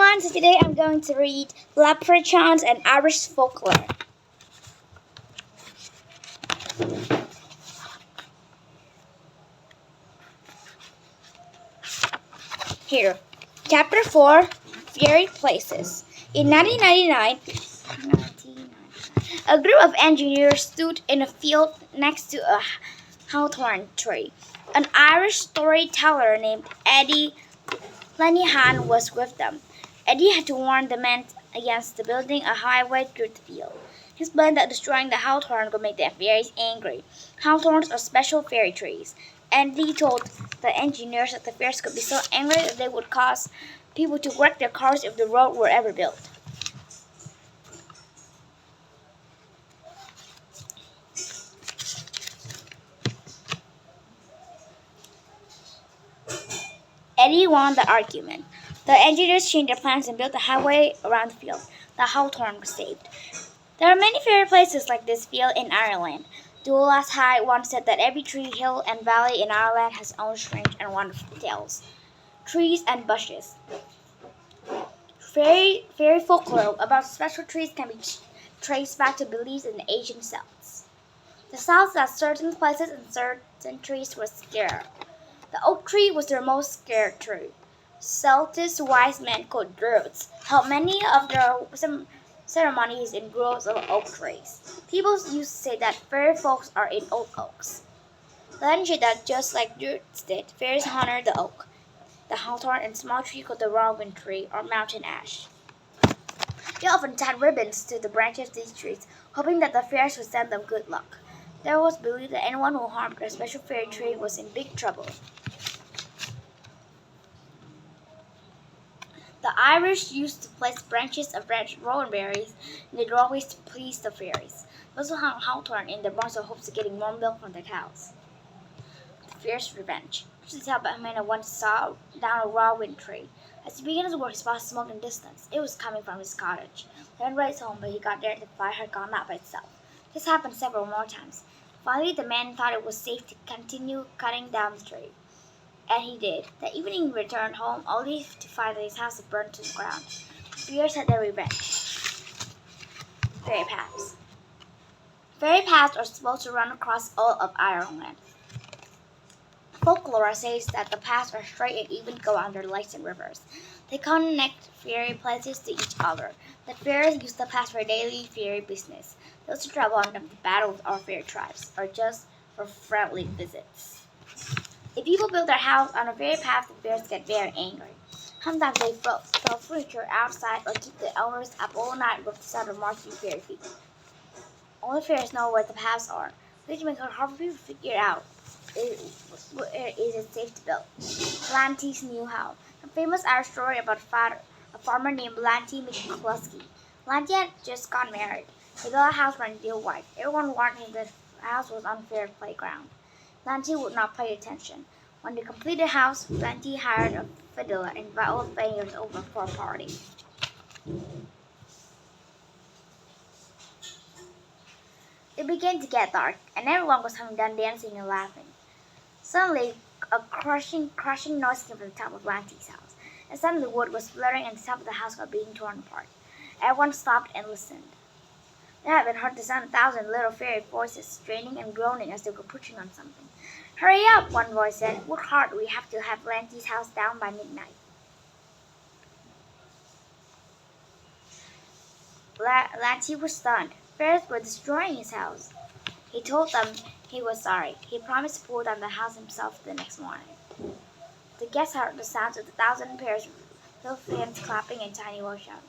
everyone, so today I'm going to read Leprechauns and Irish Folklore. Here, Chapter 4, Fairy Places. In 1999, a group of engineers stood in a field next to a hawthorn tree. An Irish storyteller named Eddie Lenihan was with them. Eddie had to warn the men against building a highway through the field. He explained that destroying the hawthorn would make the fairies angry. Hawthorns are special fairy trees. Eddie told the engineers that the fairies could be so angry that they would cause people to wreck their cars if the road were ever built. Eddie won the argument. The engineers changed their plans and built a highway around the field. The hawthorn was saved. There are many fairy places like this field in Ireland. Douglas Hyde once said that every tree, hill, and valley in Ireland has its own strange and wonderful tales. Trees and bushes. Fairy folklore about special trees can be traced back to beliefs in the ancient Celts. The Celts said certain places and certain trees were scared. The oak tree was their most scared tree. Celtic wise men called druids held many of their ceremonies in groves of oak trees. People used to say that fairy folks are in old oaks. Legend said that just like druids did, fairies honored the oak, the hawthorn, and small tree called the rowan tree or mountain ash. They often tied ribbons to the branches of these trees, hoping that the fairies would send them good luck. There was believed that anyone who harmed a special fairy tree was in big trouble. The Irish used to place branches of red rowan berries in the doorways to please the fairies. They also hung hawthorn in their barns in hopes of getting more milk from their cows. The fierce revenge. Richard Talbot once saw down a rowan tree. As he began his work, he spotted smoke in the distance. It was coming from his cottage. He ran right home, but he got there and the fire had gone out by itself. This happened several more times. Finally, the man thought it was safe to continue cutting down the tree. And he did. That evening he returned home, only to find that his house had burned to the ground. The fairies had their revenge. Fairy paths. Fairy paths are supposed to run across all of Ireland. Folklore says that the paths are straight and even go under lakes and rivers. They connect fairy places to each other. The fairies use the paths for daily fairy business. Those who travel on them to battle with our fairy tribes, or just for friendly visits. If people build their house on a fairy path, the fairies get very angry. Sometimes they throw furniture outside or keep the owners up all night with the sound of marching fairy feet. Only fairies know where the paths are, which makes it hard for people to figure out where it is safe to build. Lanty's new house. A famous Irish story about a farmer named Lanty McCluskey. Lanty had just got married. He built a house for his new wife. Everyone warned him that the house was an unfair playground. Lanty would not pay attention. When they completed the house, Lanty hired a fiddler and invited all the family over for a party. It began to get dark, and everyone was having done dancing and laughing. Suddenly, a crushing noise came from the top of Lanty's house, and suddenly wood was splintering and the top of the house was being torn apart. Everyone stopped and listened. They had been heard the sound of 1,000 little fairy voices straining and groaning as they were pushing on something. "Hurry up," one voice said. "Work hard, we have to have Lanty's house down by midnight." Lanty was stunned. Fairies were destroying his house. He told them he was sorry. He promised to pull down the house himself the next morning. The guests heard the sounds of the 1,000 pairs, little hands clapping and tiny voice shouting.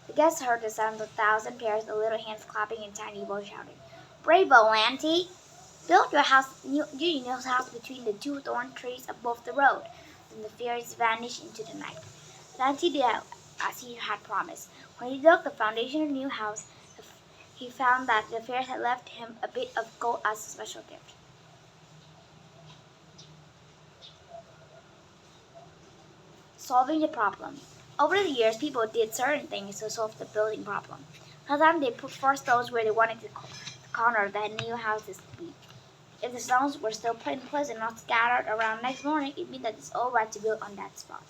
The guests heard the sound of 1,000 pairs of little hands clapping and tiny voice shouting. "Bravo, Lanty! Build your house between the two thorn trees above the road." Then the fairies vanished into the night. Lanty did as he had promised. When he dug the foundation of the new house, he found that the fairies had left him a bit of gold as a special gift. Solving the problem. Over the years, people did certain things to solve the building problem. Sometimes they put 4 stones where they wanted the corner that new houses to be. If the stones were still put in place and not scattered around next morning, it meant that it's all right to build on that spot.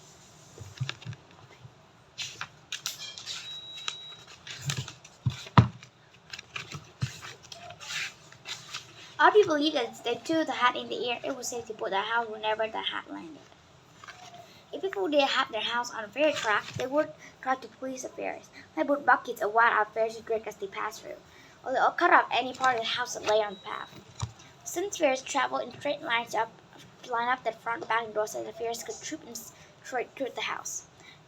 Other people believe that if they threw the hat in the air, it was safe to put the house whenever the hat landed. If people did have their house on a fairy track, they would try to please the fairies. They put buckets of water out fairies to drink as they passed through, or they would cut off any part of the house that lay on the path. Since fairies travel in straight lines line up the front back doors so the fairies could troop in straight through the house.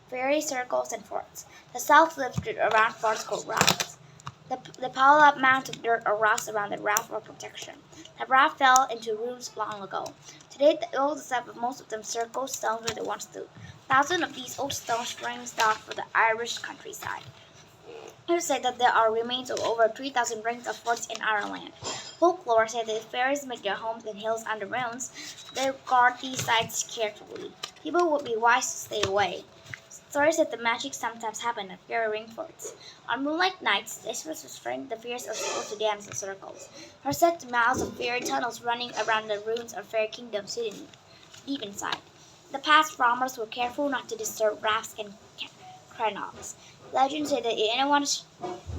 Fairy circles and forts. The south lived around forts called rafts. They piled up mounds of dirt or rocks around the raft for protection. The raft fell into ruins long ago. Today, the oldest of most of them circle stones where they once stood. Thousands of these old stones ring out for the Irish countryside. It is said that there are remains of over 3,000 rings of forts in Ireland. Folklore says that if fairies make their homes in hills under mountains, they guard these sites carefully. People would be wise to stay away. Stories that the magic sometimes happen at fairy ring forts. On moonlight nights, especially spring, the fairies are supposed to dance in circles. There are set miles of fairy tunnels running around the ruins of fairy kingdoms hidden deep inside. The past farmers were careful not to disturb rafts and crannogs. Legends say that if anyone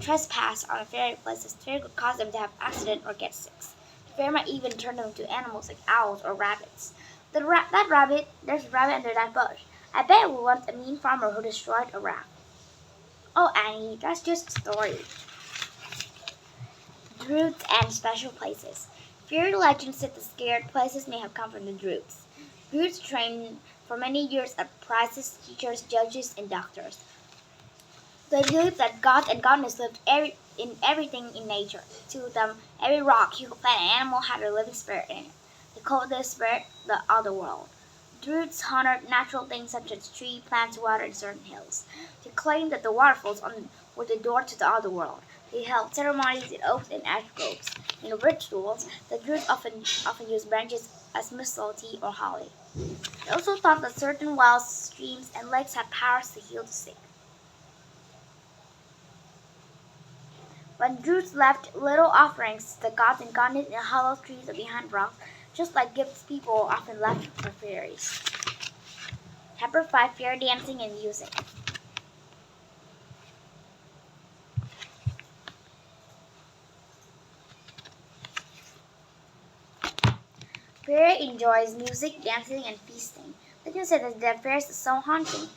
trespassed on a fairy place, the fairy could cause them to have accident or get sick. The fairy might even turn them into animals like owls or rabbits. There's a rabbit under that bush. I bet it was once a mean farmer who destroyed a raft. Oh, Annie, that's just a story. Druids and special places. Fairy legends said the scared places may have come from the Druids. Druids trained for many years as priests, teachers, judges, and doctors. They believed that gods and goddesses lived in everything in nature. To them, every rock, huge plant, and animal had a living spirit in it. They called this spirit the other world. Druids honored natural things such as trees, plants, water, and certain hills. They claimed that the waterfalls were the door to the other world. They held ceremonies in oaks and ash groves. In rituals, the Druids often used branches as mistletoe or holly. They also thought that certain wells, streams, and lakes had powers to heal the sick. When Druids left little offerings to the gods and goddesses in hollow trees or behind rocks, just like gifts people often left for fairies. Chapter 5, Fairy Dancing and Music. Fairy enjoys music, dancing, and feasting. They can say that the fairies are so haunting.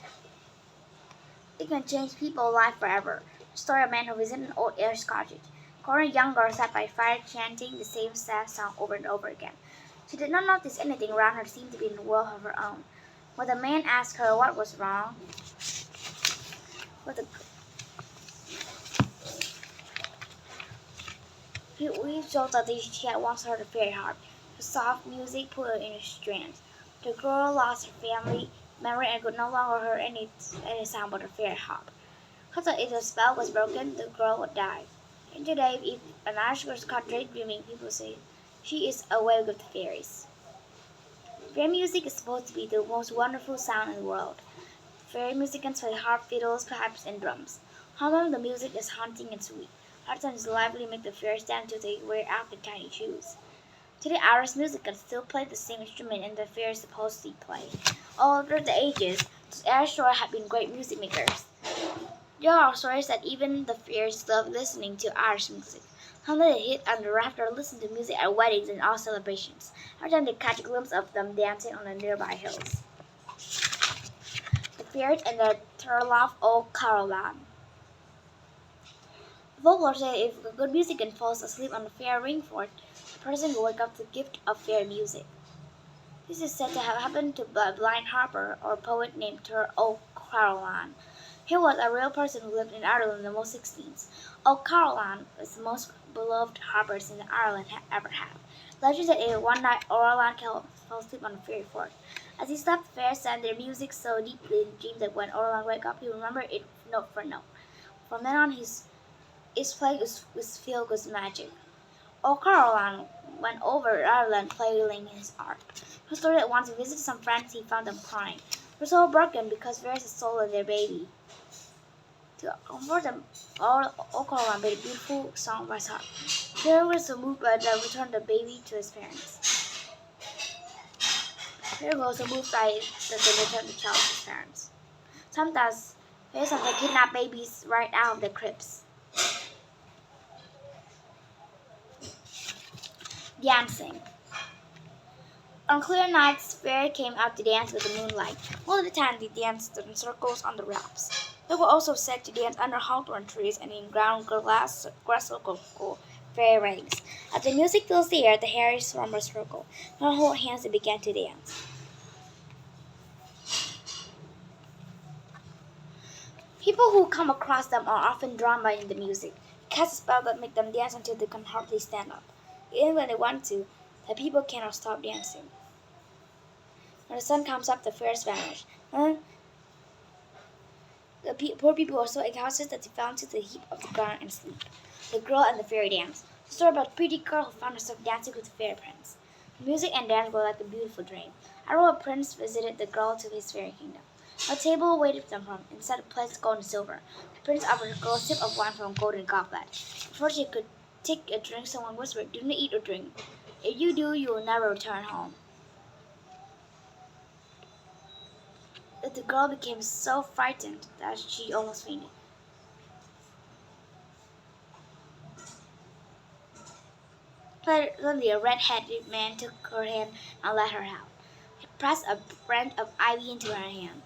It can change people's life forever. The story of a man who visited an old Irish cottage. Cora, a young girl, sat by a fire chanting the same sad song over and over again. She did not notice anything around her seemed to be in a world of her own. When the man asked her what was wrong, we told that she had once heard a fairy harp. The soft music pulled her in her strands. The girl lost her family memory and could no longer hear any sound but a fairy harp. Because if the spell was broken, the girl would die. And today, if an Irish girl is caught daydreaming, people say she is away with the fairies. Fairy music is supposed to be the most wonderful sound in the world. Fairy musicians play harp, fiddles, pipes, and drums. Sometimes the music is haunting and sweet. Other times it's lively, make the fairies dance until they wear out their tiny shoes. Today, Irish musicians still play the same instrument and the fairies supposedly play. All over the ages, the Irish stories have been great music makers. There are stories that even the fairies love listening to Irish music. Sometimes they hit on the raft or listen to music at weddings and all celebrations. Every time they catch a glimpse of them dancing on the nearby hills. The Fairies and the Turlough Ó Carolan. Folklore says if a good musician falls asleep on a fairy ring fort, the person will wake up to the gift of fairy music. This is said to have happened to a blind harper or poet named Tur Ó Carolan. He was a real person who lived in Ireland in the mid-16th. O'Carolan was the most beloved harpers in Ireland ever had. Legend said that one night O'Carolan fell asleep on a fairy fort. As he slept, the fairies sang their music so deeply in dreams that when O'Carolan woke up, he remembered it note for note. From then on, his play was filled with magic. O'Carolan went over Ireland playing his harp. He story that once he visited some friends, he found them crying. They were so broken because fairies had stolen their baby. To comfort them, O'Carolan made a beautiful song by his harp. Fairy was so moved by the return of the baby to his parents. Fairy was so moved by the return of the child to his parents. Sometimes fairies kidnap babies right out of the cribs. Dancing. On clear nights, fairies came out to dance with the moonlight. Most of the time, they danced in circles on the rocks. They were also said to dance under hawthorn trees and in ground grass circles called fairy rings. As the music fills the air, the fairies form a circle. They hold hands and began to dance. People who come across them are often drawn by the music. They cast a spell that makes them dance until they can hardly stand up. Even when they want to, the people cannot stop dancing. When the sun comes up, the fairies vanish. The poor people were so exhausted that they fell into the heap of the ground and sleep. The girl and the fairy dance. The story about a pretty girl who found herself dancing with the fairy prince. The music and dance were like a beautiful dream. A royal prince visited the girl to his fairy kingdom. A table awaited them from inside a place of gold and silver. The prince offered the girl a sip of wine from a golden goblet. Before she could take a drink, someone whispered, "Do not eat or drink. If you do, you will never return home." The girl became so frightened that she almost fainted. Suddenly, a red-headed man took her hand and led her out. He pressed a branch of ivy into her hand.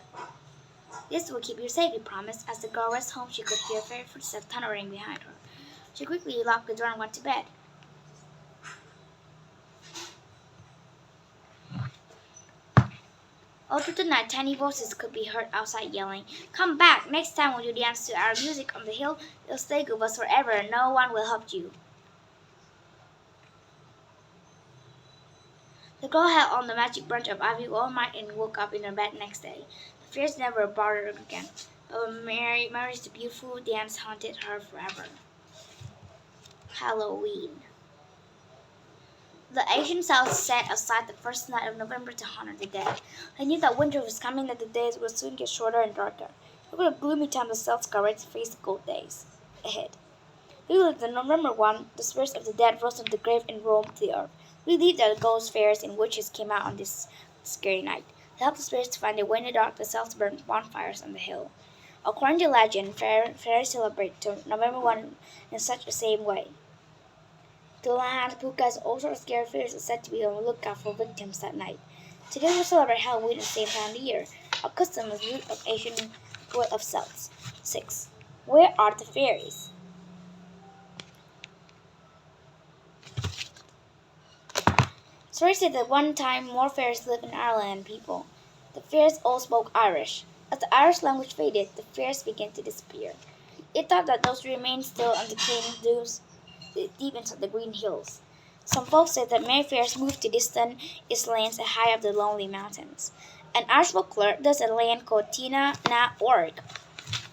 "This will keep you safe," he promised. As the girl raced home, she could hear fairy footsteps thundering behind her. She quickly locked the door and went to bed. All through the night, tiny voices could be heard outside yelling, "Come back! Next time when you dance to our music on the hill, you'll stay with us forever and no one will hurt you." The girl held on the magic branch of ivy all night and woke up in her bed next day. The fairies never bothered her again, but when Mary's beautiful dance haunted her forever. Halloween. The ancient Celts set aside the first night of November to honor the dead. They knew that winter was coming and that the days would soon get shorter and darker. It was a gloomy time the Celts got ready to face the cold days ahead. They believed that November 1, the spirits of the dead rose from the grave and roamed the earth. We believed that ghosts, fairies, and witches came out on this scary night. To help the spirits to find their way in the dark, the Celts burned bonfires on the hill. According to legend, fairies celebrate November 1 in such the same way. Dullahan, Pukas, and all sorts of scary fairies are said to be on the lookout for victims that night. Today we celebrate Halloween at the same time of the year. A custom is root of ancient word of Celts. 6. Where are the fairies? Stories say that one time more fairies lived in Ireland than people. The fairies all spoke Irish. As the Irish language faded, the fairies began to disappear. It thought that those remained still on the clean dunes deep into the green hills. Some folks say that many fairies moved to distant islands high up the lonely mountains. An Irish folklore does a land called Tina na Org.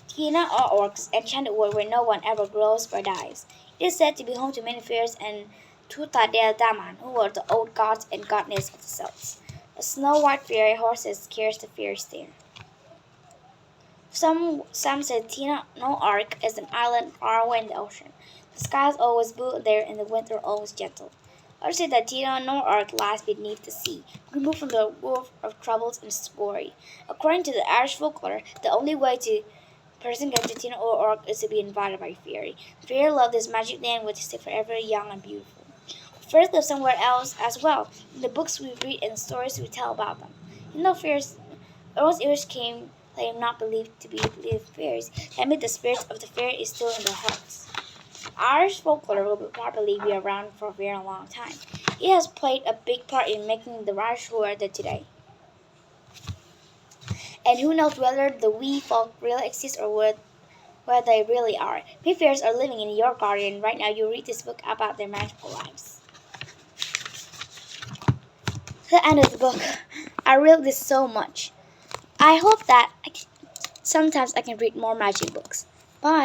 Tina or Org's enchanted world where no one ever grows or dies. It is said to be home to many fairies and Tuatha Dé Danann, who were the old gods and goddesses of the Celts. A snow-white fairy horse carries the fairies there. Some say Tina no Arc is an island far away in the ocean. The sky is always blue there and the winter always gentle. Others say that Tina no Arc lies beneath the sea, removed from the world of troubles and glory. According to the Irish folklore, the only way to person get to Tina or Arc is to be invited by a fairy. Fairies love this magic land where they stay forever young and beautiful. Fairies live somewhere else as well, in the books we read and stories we tell about them. You know, fairies, Earl's Irish claim not believed to be fairies, admit the spirits of the fairy is still in their hearts. Irish folklore will probably be around for a very long time. It has played a big part in making the Irish who are there today. And who knows whether the wee folk really exist or where they really are. Maybe fairies are living in your garden right now. You read this book about their magical lives. The end of the book. I read this so much. I hope that sometimes I can read more magic books. Bye.